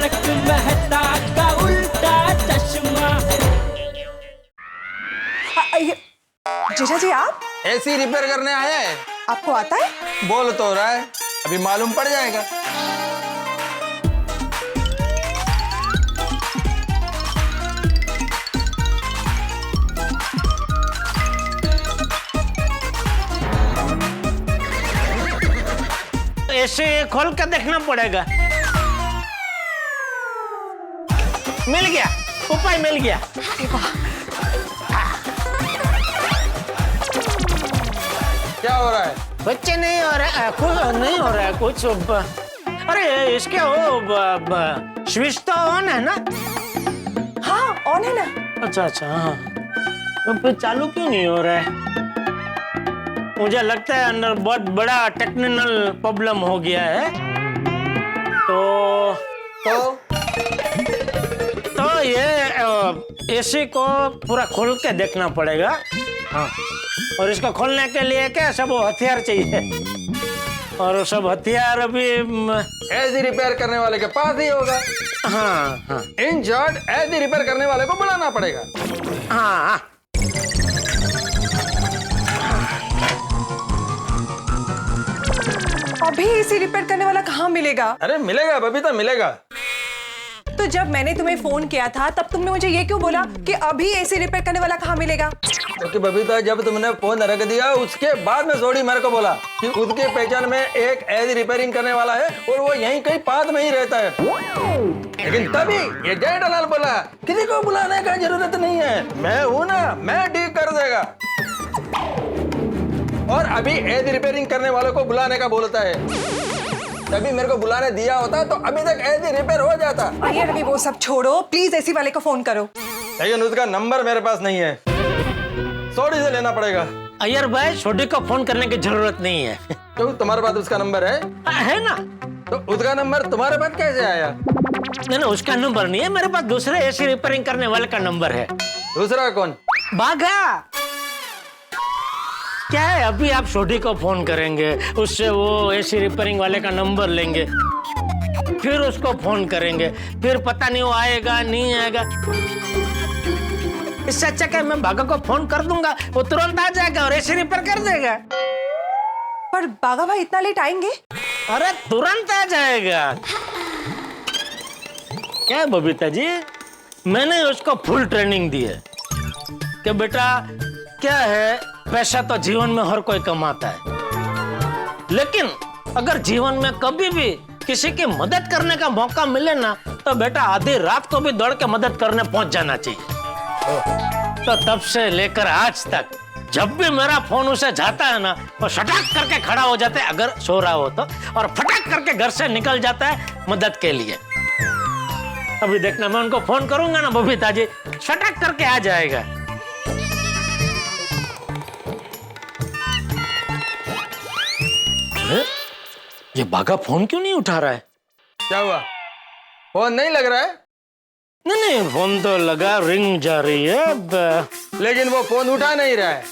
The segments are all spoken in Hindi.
तारक मेहता का उल्टा चश्मा। जीजा जी आप एसी रिपेयर करने आए हैं? आपको आता है? बोल तो रहा है, अभी मालूम पड़ जाएगा। ऐसे खोल कर देखना पड़ेगा। मिल गया, उपाय मिल गया। क्या हो रहा है? बच्चे नहीं हो रहा है, कुछ नहीं हो रहा है कुछ। अरे इसके वो स्विच तो ऑन है ना? हाँ ऑन है ना। अच्छा अच्छा हाँ, तो फिर चालू क्यों नहीं हो रहा है? मुझे लगता है अंदर बहुत बड़ा टेक्निकल प्रॉब्लम हो गया है। तो ये एसी को पूरा खोल के देखना पड़ेगा। हाँ, और इसको खोलने के लिए क्या सब हथियार चाहिए, और वो सब हथियार अभी एसी रिपेयर करने वाले के पास ही होगा। हाँ हाँ इन शॉर्ट एसी रिपेयर करने वाले को बुलाना पड़ेगा। हाँ हाँ। अभी एसी रिपेयर करने वाला कहाँ मिलेगा? अरे मिलेगा बबीता, मिलेगा। तो जब मैंने तुम्हें फोन किया था तब तुमने मुझे ये क्यों बोला कि अभी एसी रिपेयर करने वाला कहाँ मिलेगा? क्योंकि बबीता जब तुमने फोन रख दिया उसके बाद में सोडी मेरे को बोला कि उसके पहचान में एक एसी रिपेयरिंग करने वाला है और वो यहीं कहीं पास में ही रहता है। लेकिन तभी ये जेठालाल बोला किसी को बुलाने का जरूरत नहीं है, मैं हूं ना, मैं ठीक कर देगा। और अभी एसी रिपेयरिंग करने वालों को बुलाने का बोलता है। तभी मेरे को बुलाने दिया होता तो अभी तक एसी रिपेयर हो जाता। अय्यर अभी वो सब छोड़ो, प्लीज एसी वाले को फोन करो। लेकिन उसका नंबर मेरे पास नहीं है, सोडी से लेना पड़ेगा। अय्यर भाई छोटी को फोन करने की जरूरत नहीं है। क्यों, तुम्हारे पास उसका नंबर है? है ना? तो उसका नंबर तुम्हारे पास कैसे आया? नहीं उसका नंबर नहीं है मेरे पास, दूसरे एसी रिपेयरिंग करने वाले का नंबर है। दूसरा कौन? बाघा। क्या है, अभी आप छोटी को फोन करेंगे, उससे वो एसी रिपेयरिंग वाले का नंबर लेंगे, फिर उसको फोन करेंगे, फिर पता नहीं वो आएगा नहीं आएगा। इससे अच्छा क्या मैं बाघा को फोन कर दूंगा, वो तुरंत आ जाएगा और एसी रिपेयर कर देगा। पर बाघा भाई इतना लेट आएंगे? अरे तुरंत आ जाएगा। क्या है बबीता जी, मैंने उसको फुल ट्रेनिंग दी है कि बेटा क्या है, पैसा तो जीवन में हर कोई कमाता है, लेकिन अगर जीवन में कभी भी किसी की मदद करने का मौका मिले ना तो बेटा आधी रात को भी दौड़ के मदद करने पहुंच जाना चाहिए। तो तब से लेकर आज तक जब भी मेरा फोन उसे जाता है ना, वो शटाक करके खड़ा हो जाता है अगर सो रहा हो तो, और फटाक करके घर से निकल जाता है मदद के लिए। अभी देखना मैं उनको फोन करूंगा ना बबीता जी, शटाक करके आ जाएगा। ये बाघा फोन क्यों नहीं उठा रहा है? क्या हुआ, फोन नहीं लग रहा है? नहीं फोन तो लगा, रिंग जा रही है लेकिन वो फोन उठा नहीं रहा है।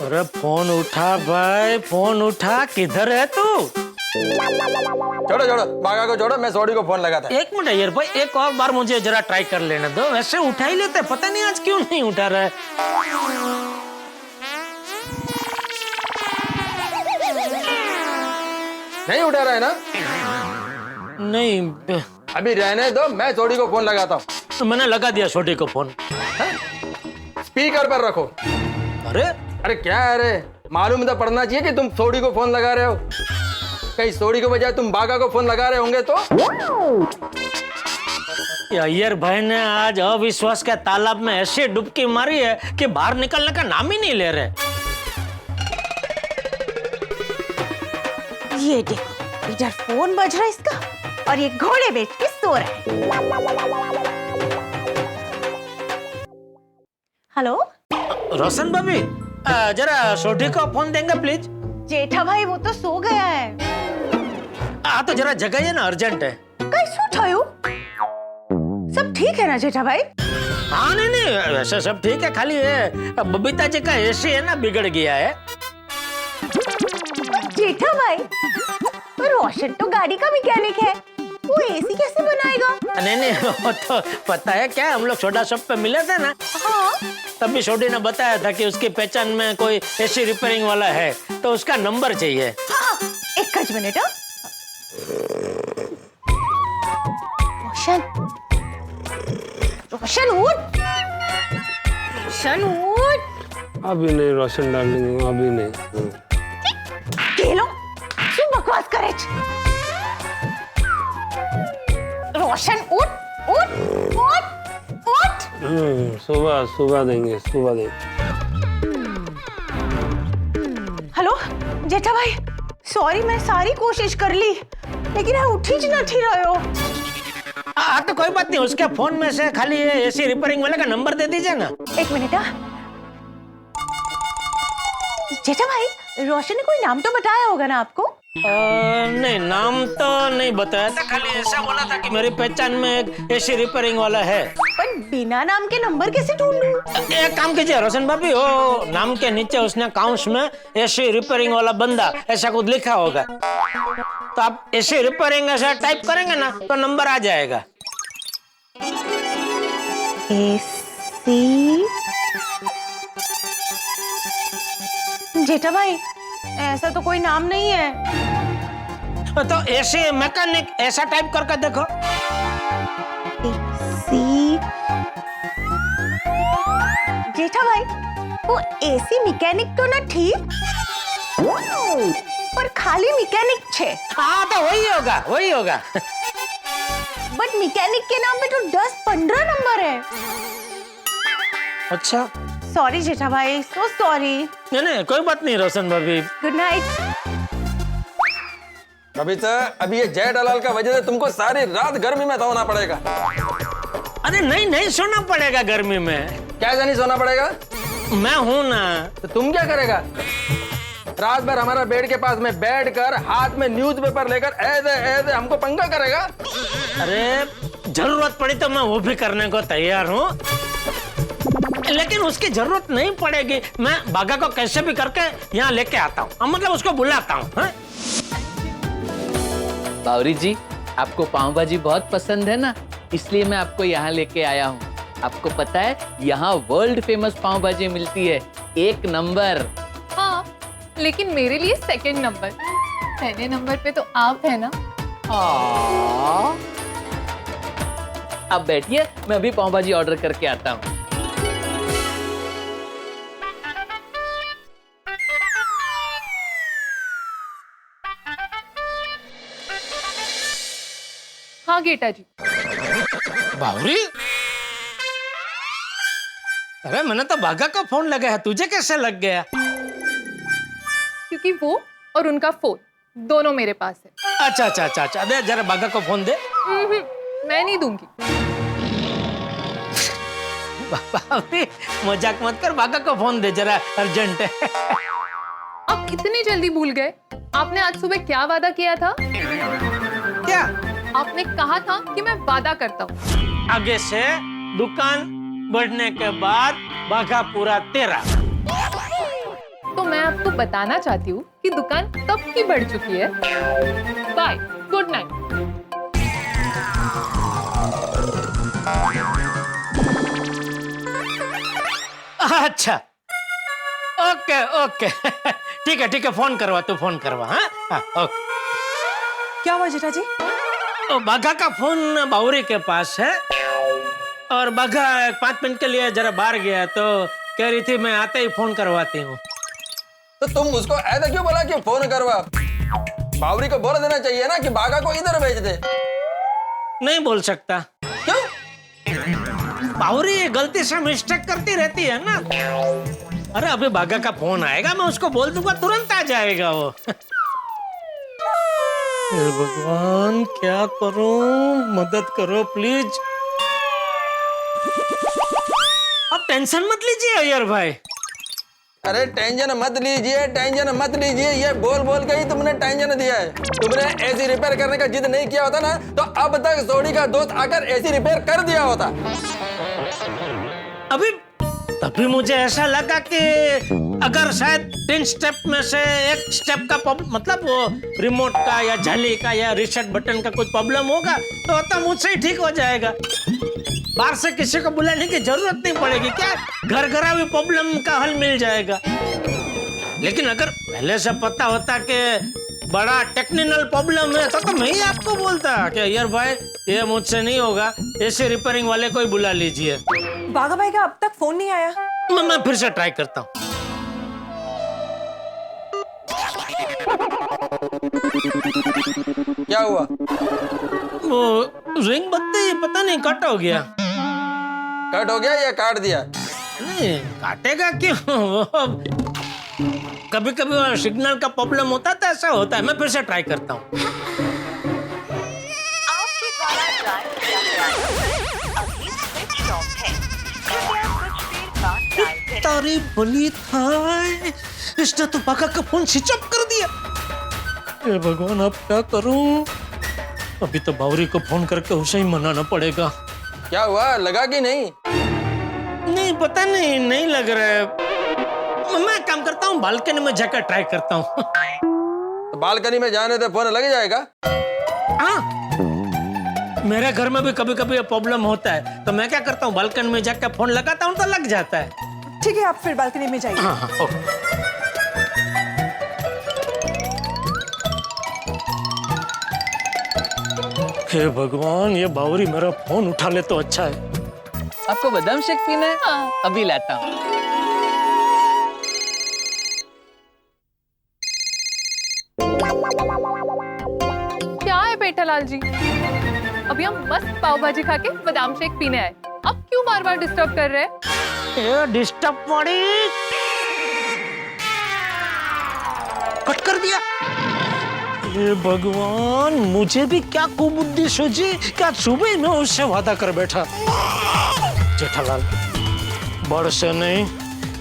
अरे फोन उठा भाई, फोन उठा, किधर है तू? छोड़ो छोड़ो, बाघा को छोड़ो, मैं सोडी को फोन लगाता। एक मिनट यार भाई, एक और बार मुझे जरा ट्राई कर लेने दो, वैसे उठा ही लेते, पता नहीं आज क्यों नहीं उठा रहा है। नहीं उठा रहा है ना? नहीं अभी रहने दो, मैं सोडी को फोन लगाता हूँ। तो मैंने लगा दिया छोटी को फोन। स्पीकर पर रखो। अरे अरे क्या है रे, मालूम तो पड़ना चाहिए कि तुम सोडी को फोन लगा रहे हो। कहीं सोडी के बजाय तुम बाघा को फोन लगा रहे होंगे तो? अय्यर भाई ने आज अविश्वास के तालाब में ऐसी डुबकी मारी है कि बाहर निकलने का नाम ही नहीं ले रहे। ये देखो, इधर फोन बज रहा है इसका और ये घोड़े बेच के सो रहा है। हेलो रोशन भाभी, जरा छोटी को फोन देंगे प्लीज। जेठा भाई वो तो सो गया है। तो जरा जगाइए ना, अर्जेंट है। कैसे उठायो? सब ठीक है ना जेठा भाई? हाँ नहीं वैसे सब ठीक है, खाली ये बबीता जी का एसी है ना बिगड़ गया है। जेठा भाई, रोशन तो गाड़ी का मैकेनिक है, वो एसी कैसे नहीं नहीं, वो तो पता है क्या, हम लोग सोडा शॉप पे मिले थे ना, हाँ तब भी छोटी ने बताया था कि उसकी पहचान में कोई एसी रिपेयरिंग वाला है, तो उसका नंबर चाहिए। हाँ, एक ज मिनट। रोशन, रोशन उठ, रोशन उठ। अभी नहीं रोशन डार्लिंग, अभी नहीं। केलो, क्यों बकवास करे? रोशन उठ, उठ, उठ, उठ। सुबह सुबह देंगे, सुबह देंगे। हेलो जेठा भाई, सॉरी मैं सारी कोशिश कर ली, लेकिन आप उठ ही नहीं रहे हो। हाँ तो कोई बात नहीं, उसके फोन में से खाली ये एसी रिपेयरिंग वाले का नंबर दे दीजिए ना। एक मिनट। जेठा भाई, रोशन ने कोई नाम तो बताया होगा ना आपको? नहीं, नाम तो नहीं बताया था, खाली ऐसा बोला था कि मेरी पहचान में एक एसी रिपेयरिंग वाला है। पर बिना नाम के नंबर कैसे ढूंढूं? एक काम कीजिए रोशन भाभी, वो नाम के नीचे उसने काउंस में एसी रिपेयरिंग वाला बंदा ऐसा कुछ लिखा होगा, तो आप एसी रिपेयरिंग ऐसा टाइप करेंगे ना तो नंबर आ जाएगा। एसी। जेठा भाई, ऐसा तो कोई नाम नहीं है। तो एसी मैकेनिक ऐसा टाइप करके देखो। एसी। जेठा भाई, वो एसी मैकेनिक तो ना ठीक, पर खाली मैकेनिक छे। हाँ तो वही होगा, वही होगा। बट मैकेनिक के नाम पे तो 10-15 नंबर है। अच्छा, सॉरी जेठा भाई, सो सॉरी। नहीं नहीं कोई बात नहीं रोशन भाभी। Good night. कविता, अब ये जय दलाल का वजह से तुमको सारी रात गर्मी में सोना पड़ेगा। अरे नहीं नहीं, सोना पड़ेगा गर्मी में। क्या नहीं सोना पड़ेगा? मैं हूं ना। तो तुम क्या करेगा? रात भर हमारा बेड के पास में बैठ कर हाथ में न्यूज़पेपर लेकर ऐसे ऐसे हमको पंगा करेगा? अरे जरूरत पड़ी तो मैं वो भी करने को तैयार हूँ, लेकिन उसकी जरूरत नहीं पड़ेगी। मैं बागा को कैसे भी करके यहाँ लेके आता हूँ, मतलब उसको बुलाता हूँ। बावरी जी, आपको पाव भाजी बहुत पसंद है ना, इसलिए मैं आपको यहाँ लेके आया हूँ। आपको पता है यहाँ वर्ल्ड फेमस पाव भाजी मिलती है, 1 नंबर। हाँ, लेकिन मेरे लिए 2nd नंबर, पहले नंबर पे तो आप है ना। आप बैठिए, मैं अभी पाव भाजी ऑर्डर करके आता हूँ। हाँ गेटा जी। बावरी, अरे मैंने तो बागा का फोन लगाया, तुझे कैसे लग गया? क्योंकि वो और उनका फोन दोनों मेरे पास है। अच्छा अच्छा अच्छा अच्छा, दे जरा बागा को फोन दे। मैं नहीं दूंगी। बावरी मजाक मत कर, बागा को फोन दे जरा, अर्जेंट है। आप इतनी जल्दी भूल गए? आपने आज सुबह क्या वादा किया था? क्या? आपने कहा था कि मैं वादा करता हूँ, आगे से दुकान बढ़ने के बाद बागा पूरा तेरा। तो मैं आपको बताना चाहती हूँ कि दुकान कब की बढ़ चुकी है। Bye, good night. अच्छा, ओके ओके, ठीक है, फोन करवा, तू फोन करवा। हाँ ओके। क्या हुआ जेठा जी? बाघा का फोन बावरी के पास है, और बाघा 5 मिनट के लिए जरा बाहर गया, तो कह रही थी मैं आते ही फोन करवाती हूँ। तो तुम उसको ऐसा क्यों बोला कि फोन करवा? बावरी को बोल देना चाहिए ना कि बागा को इधर भेज दे। नहीं बोल सकता। क्यों? बावरी गलती से मिस्टेक करती रहती है ना। अरे अभी बाघा का फोन आएगा, मैं उसको बोल दूंगा, तुरंत आ जाएगा वो। हे भगवान, क्या करूं? मदद करो प्लीज। अब टेंशन मत लीजिए अय्यर भाई। अरे टेंशन मत लीजिए, टेंशन मत लीजिए, ये बोल बोल के ही तुमने टेंशन दिया है। तुमने एसी रिपेयर करने का जिद नहीं किया होता ना, तो अब तक सोडी का दोस्त आकर एसी रिपेयर कर दिया होता। अभी तभी मुझे ऐसा लगा कि अगर शायद 10 स्टेप में से एक स्टेप का मतलब वो रिमोट का या झली का या रीसेट बटन का कुछ प्रॉब्लम होगा तो मुझसे ही ठीक हो जाएगा। बाहर से किसी को बुलाने की जरूरत नहीं पड़ेगी, क्या घर घरावी प्रॉब्लम का हल मिल जाएगा। लेकिन अगर पहले से पता होता कि बड़ा टेक्निकल प्रॉब्लम है तो मैं ही आपको बोलता कि यार भाई ये मुझसे नहीं होगा, ऐसे रिपेयरिंग वाले को ही बुला लीजिए। बाघा भाई का अब तक फोन नहीं आया। मैं फिर से ट्राई करता हूँ। क्या हुआ? वो रिंग बत्ती पता नहीं कट हो गया। कट हो गया या काट दिया? नहीं काटेगा क्यों, कभी कभी वो सिग्नल का प्रॉब्लम होता है तो ऐसा होता है। मैं फिर से ट्राई करता हूँ। आपके द्वारा डायल किया गया नंबर अभी स्विच ऑफ है। कृपया कुछ देर बाद डायल करें। तारी बली था, इसने तो बाका का फोन स्विच ऑफ कर दिया। हे भगवान अब क्या करूं? अभी तो बावरी को फोन करके उसे ही मनाना पड़ेगा। क्या हुआ, लगा कि नहीं? नहीं पता नहीं लग रहा है। मैं काम करता हूँ, बालकनी में जाकर ट्राई करता हूँ। तो बालकनी में जाने तो फोन लग जाएगा। हाँ, मेरे घर में भी कभी कभी ये प्रॉब्लम होता है तो मैं क्या करता हूँ, बालकनी में जाकर फोन लगाता हूँ तो लग जाता है। ठीक है, आप फिर बालकनी में जाइए। हाँ, ओके। हे भगवान, ये बावरी मेरा फोन उठा ले तो अच्छा है। आपको बादाम शेक पीना है? हाँ। अभी लाता हूँ। क्या है पेटालाल जी, अभी हम मस्त पाव भाजी खा के बादाम शेक पीने आए, अब क्यों बार बार डिस्टर्ब कर रहे हैं? ये डिस्टर्ब पड़ी, कट कर दिया। ये भगवान, मुझे भी क्या कुबुद्धि सूझी, क्या सुबह में उससे वादा कर बैठा। जेठालाल, बड़ से नहीं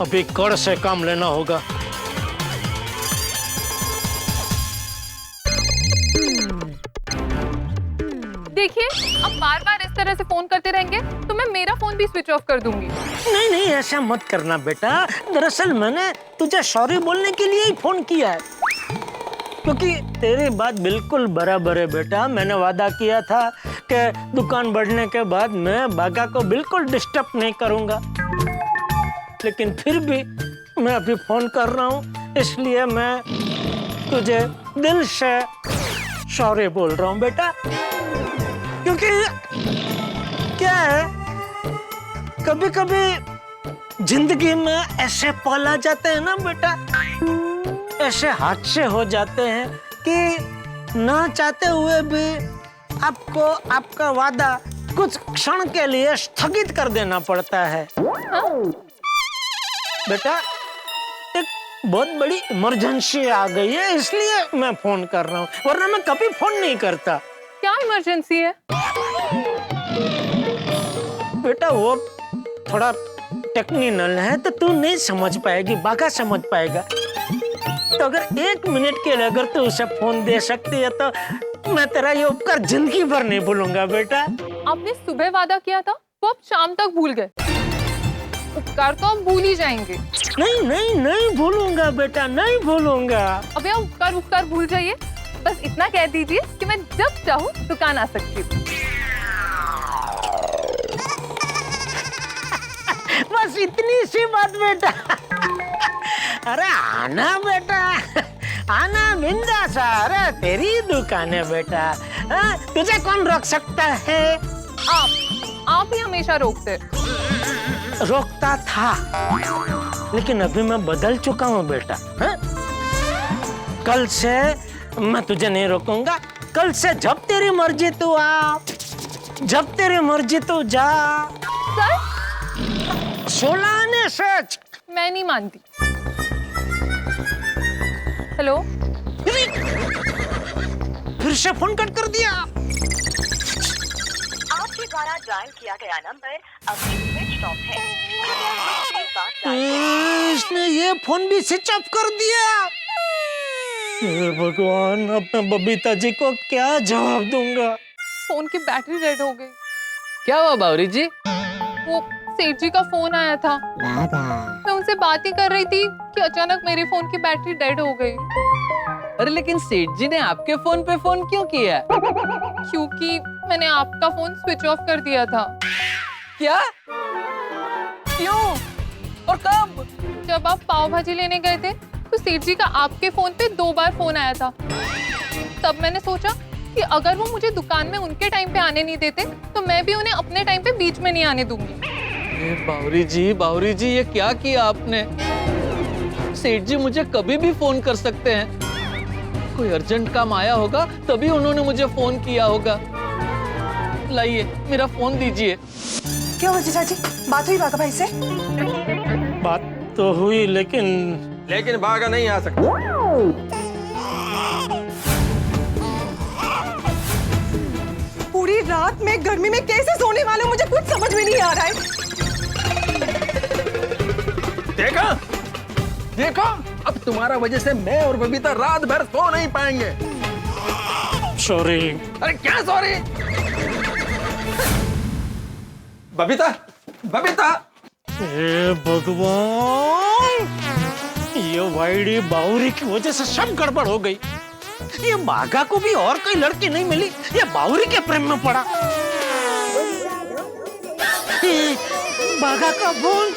अभी कड़ से काम लेना होगा। देखिए, अब बार बार इस तरह से फोन करते रहेंगे तो मैं मेरा फोन भी स्विच ऑफ कर दूंगी। नहीं ऐसा मत करना बेटा, दरअसल मैंने तुझे सॉरी बोलने के लिए ही फोन किया है, क्योंकि तेरी बात बिल्कुल बराबर है बेटा। मैंने वादा किया था कि दुकान बढ़ने के बाद मैं बागा को बिल्कुल डिस्टर्ब नहीं करूंगा, लेकिन फिर भी मैं अभी फोन कर रहा हूँ, इसलिए मैं तुझे दिल से सॉरी बोल रहा हूँ बेटा। क्योंकि क्या है, कभी कभी जिंदगी में ऐसे पल आ जाते हैं ना बेटा, ऐसे हादसे हो जाते हैं कि ना चाहते हुए भी आपको आपका वादा कुछ क्षण के लिए स्थगित कर देना पड़ता है। बेटा, एक बहुत बड़ी इमरजेंसी आ गई है, इसलिए मैं फोन कर रहा हूँ, वरना मैं कभी फोन नहीं करता। क्या इमरजेंसी है? बेटा वो थोड़ा टेक्निकल है तो तू नहीं समझ पाएगी, बागा समझ पाएगा। तो अगर 1 मिनट के लिए अगर तू उसे फोन दे सकती है तो मैं तेरा ये उपकार जिंदगी भर नहीं भूलूंगा बेटा। आपने सुबह वादा किया था, वो आप शाम तक भूल गए। उपकार तो आप भूल ही जाएंगे। नहीं भूलूंगा बेटा, नहीं भूलूंगा। अबे आप उपकार भूल जाइए, बस इतना कह दीजिए कि मैं जब चाहूँ दुकान आ सकती हूँ। बस इतनी सी बात बेटा। अरे आना बेटा, आना बिंदास, अरे तेरी दुकान है बेटा, तुझे कौन रोक सकता है? आप ही हमेशा रोकते। रोकता था, लेकिन अभी मैं बदल चुका हूँ बेटा। कल से मैं तुझे नहीं रोकूंगा, कल से जब तेरी मर्जी तू आ, जब तेरी मर्जी तू जा। सर? 16 ने सच। मैं नहीं मानती। हेलो, फिर से फोन कट कर दिया। आपके द्वारा डायल किया गया नंबर अभी स्विच ऑफ है। कृपया कुछ देर बाद डायल करें। इसने ये फोन भी स्विच ऑफ कर दिया। हे भगवान, अब मैं बबीता जी को क्या जवाब दूंगा? फोन की बैटरी डेड हो गई। क्या हुआ बावरी जी? वो सेठ जी का फोन आया था। मैं उनसे बात ही कर रही थी कि अचानक मेरे फोन की बैटरी डेड हो गई। अरे लेकिन सेठ जी ने आपके फोन पे फोन क्यों किया? क्योंकि मैंने आपका फोन स्विच ऑफ कर दिया था। क्या? क्यों और कब? जब आप पाव भाजी लेने गए थे तो सेठ जी का आपके फोन पे 2 बार फोन आया था। तब मैंने सोचा कि अगर वो मुझे दुकान में उनके टाइम पे आने नहीं देते तो मैं भी उन्हें अपने टाइम पे बीच में नहीं आने दूंगी। बावरी जी ये क्या किया आपने? सेठ जी मुझे कभी भी फोन कर सकते हैं। कोई अर्जेंट काम आया होगा तभी उन्होंने मुझे फोन किया होगा। लाइए मेरा फोन दीजिए। क्या हुआ जीजा जी, बात हुई बागा भाई से? बात तो हुई लेकिन बागा नहीं आ सकता। पूरी रात में गर्मी में कैसे सोने वाले हो, मुझे कुछ समझ में नहीं आ रहा है। देखो अब तुम्हारा वजह से मैं और बबीता रात भर सो नहीं पाएंगे। सॉरी। अरे क्या सॉरी? बबीता हे भगवान, ये वाइडी बावरी की वजह से सब गड़बड़ हो गई। ये बागा को भी और कोई लड़की नहीं मिली, ये बावरी के प्रेम में पड़ा। बागा का फोन।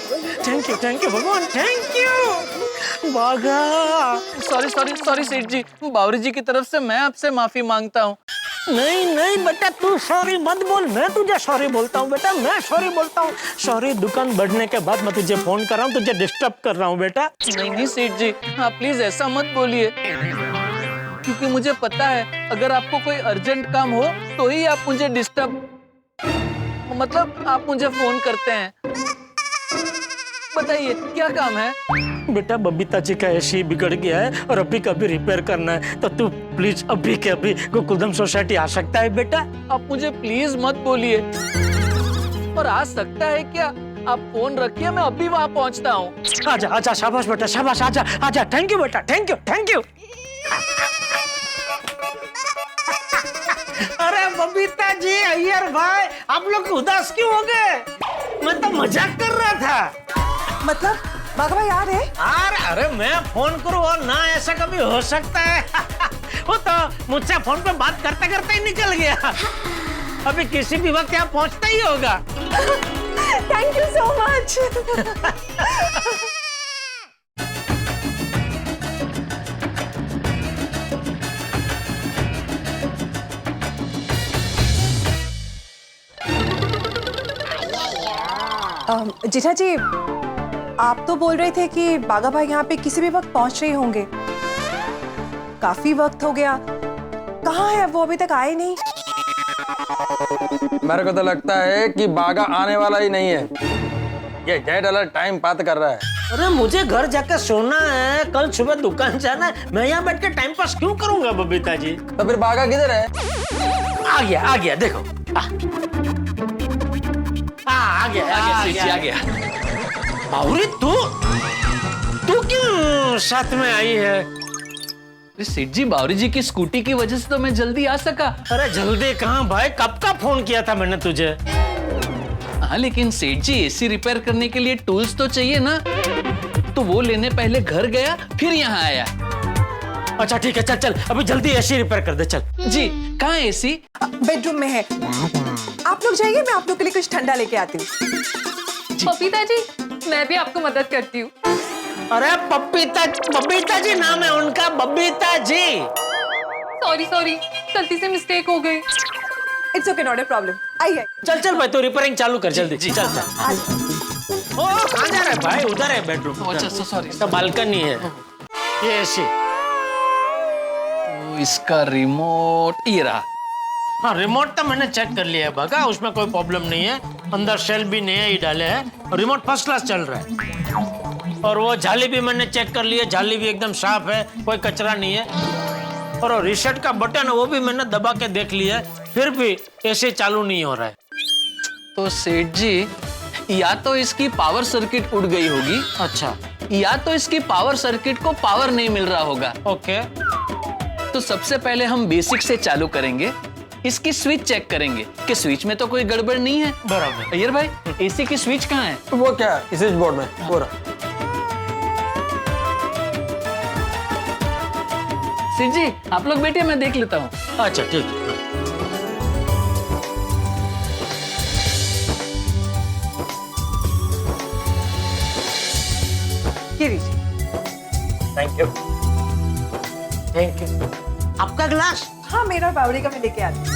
थैंक यू भगवान, थैंक यू बागा। सॉरी सेठ जी, बावरी जी की तरफ से मैं आपसे माफी मांगता हूँ। नहीं बेटा, तू सॉरी मत बोल, मैं तुझे सॉरी बोलता हूँ बेटा, मैं सॉरी बोलता हूँ। सॉरी, दुकान बढ़ने के बाद मैं तुझे फोन कर रहा हूँ, तुझे डिस्टर्ब कर रहा हूँ बेटा। नहीं सेठ जी, आप प्लीज ऐसा मत बोलिए, क्योंकि मुझे पता है अगर आपको कोई अर्जेंट काम हो तो ही आप मुझे मतलब आप मुझे फोन करते हैं। बताइए क्या काम है? बेटा बबीता जी का एसी बिगड़ गया है और अभी कभी रिपेयर करना है, तो तू प्लीज अभी के अभी गोकुलधाम सोसाइटी आ सकता है बेटा? आप मुझे प्लीज मत बोलिए। और आ सकता है क्या? आप फोन रखिए, मैं अभी वहां पहुंचता हूँ। आजा, शाबाश बेटा, शाबाश, आजा। थैंक यू बेटा, थैंक यू। अरे बबीता जी, अय्यर भाई, आप लोग उदास क्यों हो गए? मैं तो मजाक कर रहा था। मतलब बागा भाई आ रहे? अरे मैं फोन करूं और ना, ऐसा कभी हो सकता है? वो तो मुझसे फोन पे बात करते करते ही निकल गया। अभी किसी भी वक्त यहाँ पहुंचता ही होगा। Thank you so much. जीजा जी, आप तो बोल रहे थे कि बागा भाई यहाँ पे किसी भी वक्त पहुंच रहे होंगे। काफी वक्त हो गया, कहाँ है वो? अभी तक आए नहीं। मेरे को तो लगता है कि बागा आने वाला ही नहीं है। ये जय डॉलर टाइम पास कर रहा है। अरे मुझे घर जाकर सोना है, कल सुबह दुकान जाना है, मैं यहाँ बैठ के टाइम पास क्यों करूंगा बबीता जी? तो फिर बागा किधर है? आ गया देखो। आ गया। बावरी, तू क्यों साथ में आई है? सेठ जी, बावरी जी की स्कूटी की वजह से तो मैं जल्दी आ सका। अरे जल्दी कहाँ भाई, कब का फोन किया था मैंने तुझे? हाँ लेकिन सेठ जी, एसी रिपेयर करने के लिए टूल्स तो चाहिए ना, तो वो लेने पहले घर गया फिर यहाँ आया। अच्छा ठीक है, चल अभी जल्दी एसी रिपेयर कर दे, चल। जी, कहाँ एसी? बेडरूम में है। आप लोग जाइए, मैं आप लोग के लिए कुछ ठंडा लेके आती हूँ। बबीता जी, मैं भी आपको मदद करती हूँ। अरे बबीता जी नाम है उनका, बबीता जी। सॉरी, गलती से मिस्टेक हो गई। It's okay, not a problem. आइए। चल भाई, तो रिपेयरिंग चालू कर जल्दी। चल। ओ कहाँ जा रहा है भाई? उधर है बेडरूम। अच्छा सॉरी, तो बालकनी है ये एसी। इसका रिमोट ये रहा। हाँ, रिमोट तो मैंने चेक कर लिया है बागा, उसमें कोई प्रॉब्लम नहीं है। अंदर सेल भी नया ही डाले हैं, रिमोट फर्स्ट क्लास चल रहा है। और वो जाली भी मैंने चेक कर ली है, जाली भी एकदम साफ है, कोई कचरा नहीं है। और रीसेट का बटन है वो भी मैंने दबा के देख लिया है, फिर भी ऐसे चालू नहीं हो रहा है। तो सेठ जी, या तो इसकी पावर सर्किट उड़ गई होगी। अच्छा। या तो इसकी पावर सर्किट को पावर नहीं मिल रहा होगा। ओके। तो सबसे पहले हम बेसिक से चालू करेंगे, इसकी स्विच चेक करेंगे कि स्विच में तो कोई गड़बड़ नहीं है। बराबर। अय्यर भाई, एसी की स्विच कहाँ है? वो क्या स्विच बोर्ड में पूरा। सेठ जी आप लोग बैठिए, मैं देख लेता हूँ। अच्छा ठीक है। ये लीजिए। Thank you, thank you. आपका गिलास? हाँ, मेरा बावड़ी का मैं लेके आती हूँ।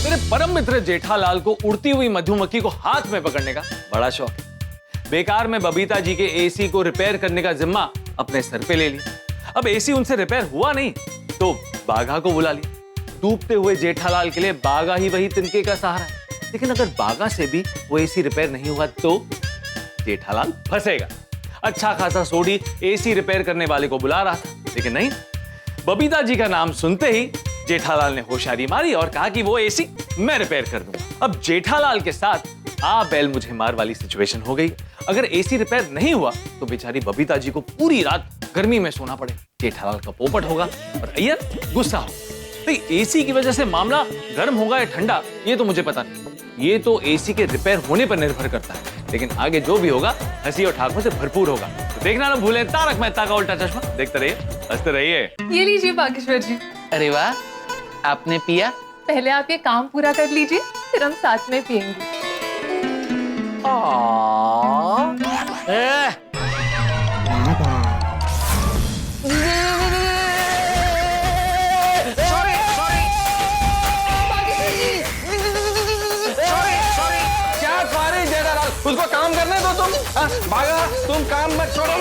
मेरे परम मित्र जेठालाल को उड़ती हुई मधुमक्खी को हाथ में पकड़ने का बड़ा शौक है। बेकार में बबीता जी के एसी को रिपेयर करने का जिम्मा अपने सर पे ले लिया। अब एसी उनसे रिपेयर हुआ नहीं तो बाघा को बुला लिया। डूबते हुए जेठालाल के लिए बाघा ही वही तिनके का सहारा है। लेकिन अगर बाघा से भी वो एसी रिपेयर नहीं हुआ तो जेठालाल फंसेगा। अच्छा खासा सोडी एसी रिपेयर करने वाले को बुला रहा था, लेकिन नहीं, बबीता जी का नाम सुनते ही जेठालाल ने होशियारी मारी और कहा कि वो एसी मैं रिपेयर कर दूंगा। अब जेठालाल के साथ आ बैल मुझे मार वाली सिचुएशन हो गई। अगर एसी रिपेयर नहीं हुआ तो बेचारी बबीता जी को पूरी रात गर्मी में सोना पड़े। जेठालाल का पोपट होगा और अय्यर गुस्सा हो। तो एसी की वजह से मामला गर्म होगा या ठंडा ये तो मुझे पता नहीं, ये तो एसी के रिपेयर होने पर निर्भर करता है। लेकिन आगे जो भी होगा हंसी और ठाकों से भरपूर होगा। तो देखना ना भूलें तारक मेहता का उल्टा चश्मा। देखते रहिए, हंसते रहिए। ये लीजिए बागेश्वर जी। अरे वाह, आपने पिया? पहले आप ये काम पूरा कर लीजिए, फिर हम साथ में पियेंगे। क्या सॉरी जेठालाल, उसको काम करने दो तुम। भागा, तुम काम मत छोड़ो।